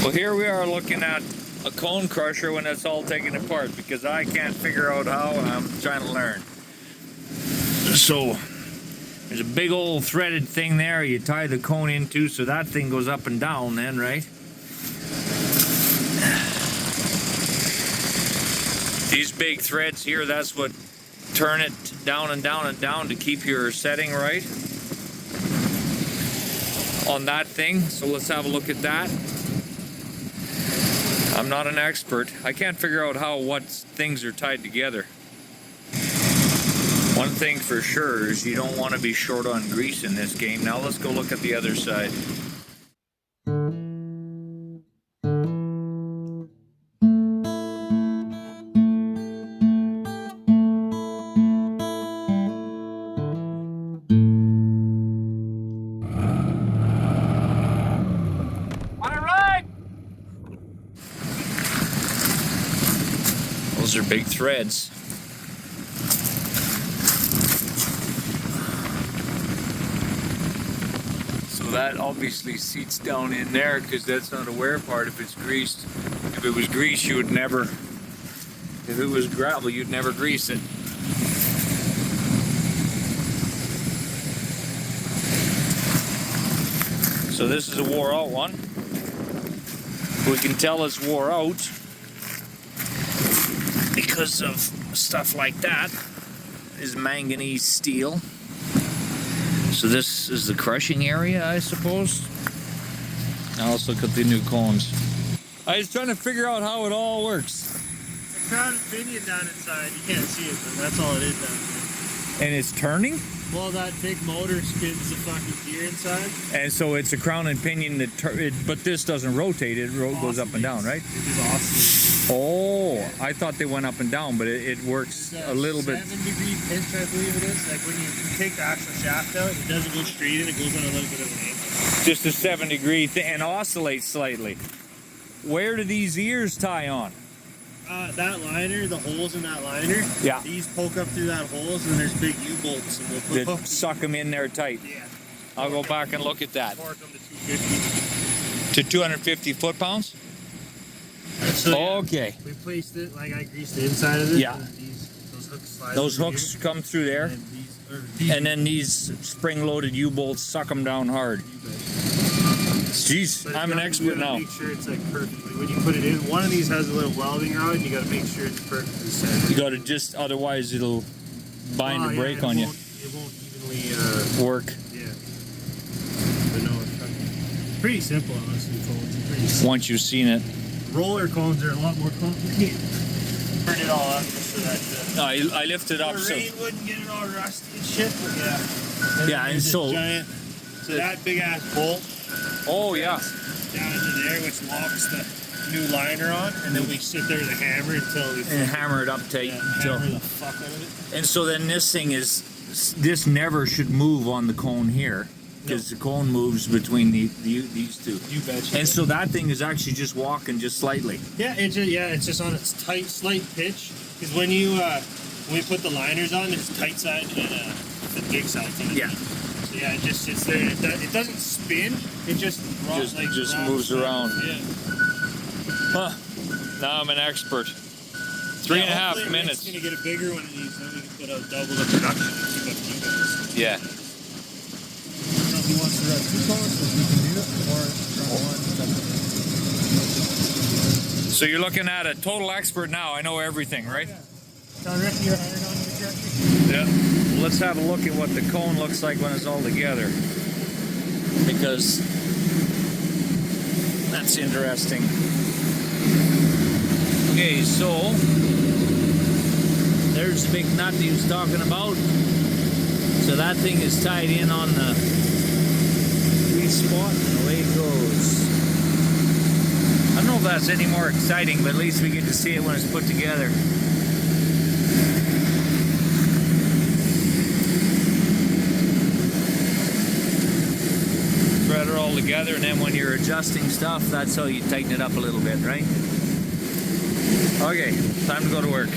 Well, here we are looking at a cone crusher when it's all taken apart, because I can't figure out how, and I'm trying to learn. So there's a big old threaded thing there you tie the cone into, so that thing goes up and down then, right? These big threads here, that's what turn it down and down and down to keep your setting right on that thing. So let's have a look at that. I'm not an expert. I can't figure out how what things are tied together. One thing for sure is you don't want to be short on grease in this game. Now let's go look at the other side. Those are big threads. So that obviously seats down in there because that's not a wear part if it's greased. If it was grease, you would never, if it was gravel, you'd never grease it. So this is a wore out one. We can tell it's wore out because of stuff like that. Is manganese steel. So this is the crushing area, I suppose. Now let's look at the new cones. I was trying to figure out how it all works. A crown and pinion down inside. You can't see it, but that's all it is down there. And it's turning? Well, that big motor spins the fucking gear inside. And so it's a crown and pinion that but this doesn't rotate, it goes up and down, right? It is awesome. Oh, I thought they went up and down, but it works a little bit. 7-degree pinch, I believe it is. Like when you take the actual shaft out, it doesn't go straight in, it goes on a little bit of an angle. Just a 7-degree thing and oscillates slightly. Where do these ears tie on? That liner, the holes in that liner, yeah, these poke up through that holes, and there's big U-bolts, and we'll put that suck them in there tight. Yeah. I'll go back and look at that. Torque them to 250. To 250 foot-pounds? So, okay. We placed it, like I greased the inside of it. Yeah. And those hooks slide those through hooks here. come through there. And then these spring-loaded U-bolts suck them down hard. Jeez, I'm an expert now. Make sure it's like perfectly. When you put it in, one of these has a little welding rod, and you got to make sure it's perfectly set. You got to just, otherwise it'll bind or break on you. It won't evenly work. Yeah. But no, it's pretty simple, honestly. It's pretty simple. Once you've seen it. Roller cones are a lot more complicated. Turn it all up just so that I lifted up the rain wouldn't get it all rusty and shit. But yeah. And yeah, and so giant. So that big ass bolt. Oh yeah. Down into there, which locks the new liner on, and then we sit there with a hammer until we hammer it up tight. Hammer the fuck out of it. And so then this thing is, this never should move on the cone here, because the cone moves between these two. You betcha. And so that thing is actually just walking just slightly. Yeah, it's just on its tight, slight pitch. Because when you when we put the liners on, there's a tight side and the big side to it. Yeah. So yeah, it just sits there. And it doesn't spin. It just moves around. Yeah. Huh. Now I'm an expert. 3.5 minutes. We're gonna get a bigger one of these, then we can put out double the production and keep up to you guys. Yeah. I don't know if he wants to run 2 cones, so we can do it, or run 1. So you're looking at a total expert now. I know everything, right? Yeah. John, reckon you're hired on the tractor? Yeah. Let's have a look at what the cone looks like when it's all together, because that's interesting. Okay, so there's the big nut he was talking about. So that thing is tied in on the grease spot, and away it goes. I don't know if that's any more exciting, but at least we get to see it when it's put together. Thread it all together, and then when you're adjusting stuff, that's how you tighten it up a little bit, right? Okay, time to go to work.